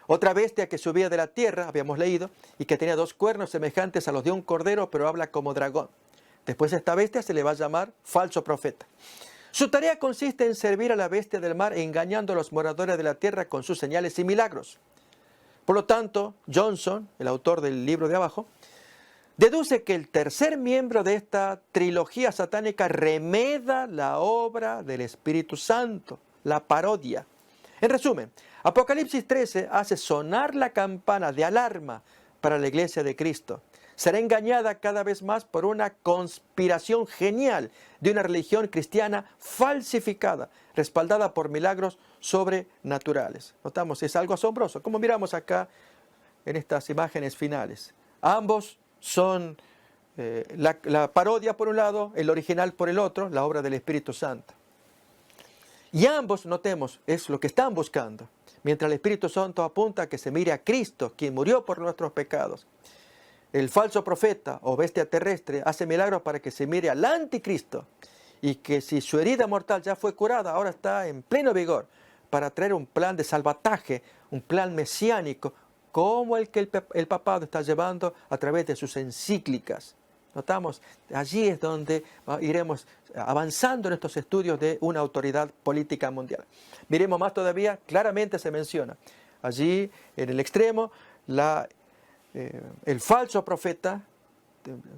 Otra bestia que subía de la tierra, habíamos leído, y que tenía 2 cuernos semejantes a los de un cordero, pero habla como dragón. Después a esta bestia se le va a llamar falso profeta. Su tarea consiste en servir a la bestia del mar engañando a los moradores de la tierra con sus señales y milagros. Por lo tanto, Johnson, el autor del libro de abajo, deduce que el tercer miembro de esta trilogía satánica remeda la obra del Espíritu Santo, la parodia. En resumen, Apocalipsis 13 hace sonar la campana de alarma para la iglesia de Cristo. Será engañada cada vez más por una conspiración genial de una religión cristiana falsificada, respaldada por milagros sobrenaturales. Notamos, es algo asombroso, como miramos acá en estas imágenes finales. Ambos son la parodia por un lado, el original por el otro, la obra del Espíritu Santo. Y ambos, notemos, es lo que están buscando. Mientras el Espíritu Santo apunta a que se mire a Cristo, quien murió por nuestros pecados. El falso profeta o bestia terrestre hace milagros para que se mire al anticristo. Y que si su herida mortal ya fue curada, ahora está en pleno vigor para traer un plan de salvataje, un plan mesiánico, como el que el papado está llevando a través de sus encíclicas. Notamos, allí es donde iremos avanzando en estos estudios de una autoridad política mundial. Miremos más todavía, claramente se menciona allí en el extremo el falso profeta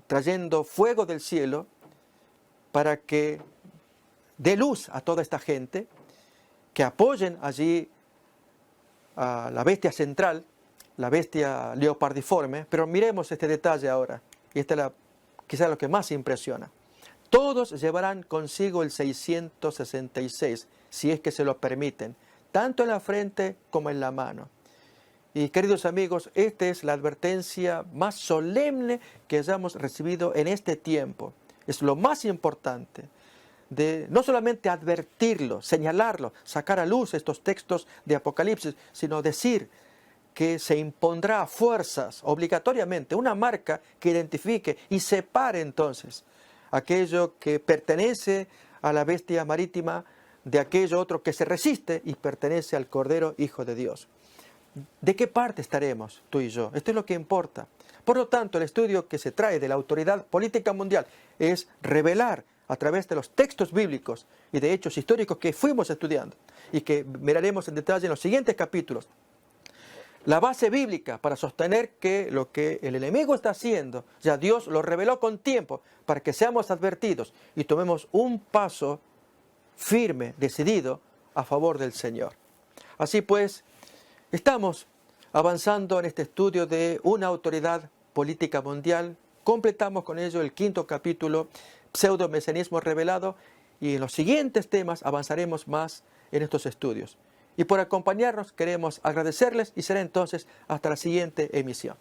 trayendo fuego del cielo para que dé luz a toda esta gente, que apoyen allí a la bestia central, la bestia leopardiforme. Pero miremos este detalle ahora, y este es quizás lo que más impresiona. Todos llevarán consigo el 666, si es que se lo permiten, tanto en la frente como en la mano. Y queridos amigos, esta es la advertencia más solemne que hayamos recibido en este tiempo. Es lo más importante, de no solamente advertirlo, señalarlo, sacar a luz estos textos de Apocalipsis, sino decir que se impondrá a fuerzas, obligatoriamente, una marca que identifique y separe entonces aquello que pertenece a la bestia marítima de aquello otro que se resiste y pertenece al Cordero Hijo de Dios. ¿De qué parte estaremos tú y yo? Esto es lo que importa. Por lo tanto, el estudio que se trae de la autoridad política mundial es revelar a través de los textos bíblicos y de hechos históricos que fuimos estudiando y que miraremos en detalle en los siguientes capítulos, la base bíblica para sostener que lo que el enemigo está haciendo, ya Dios lo reveló con tiempo para que seamos advertidos y tomemos un paso firme, decidido, a favor del Señor. Así pues, estamos avanzando en este estudio de una autoridad política mundial. Completamos con ello el 5º capítulo, pseudo-mesianismo revelado, y en los siguientes temas avanzaremos más en estos estudios. Y por acompañarnos queremos agradecerles y será entonces hasta la siguiente emisión.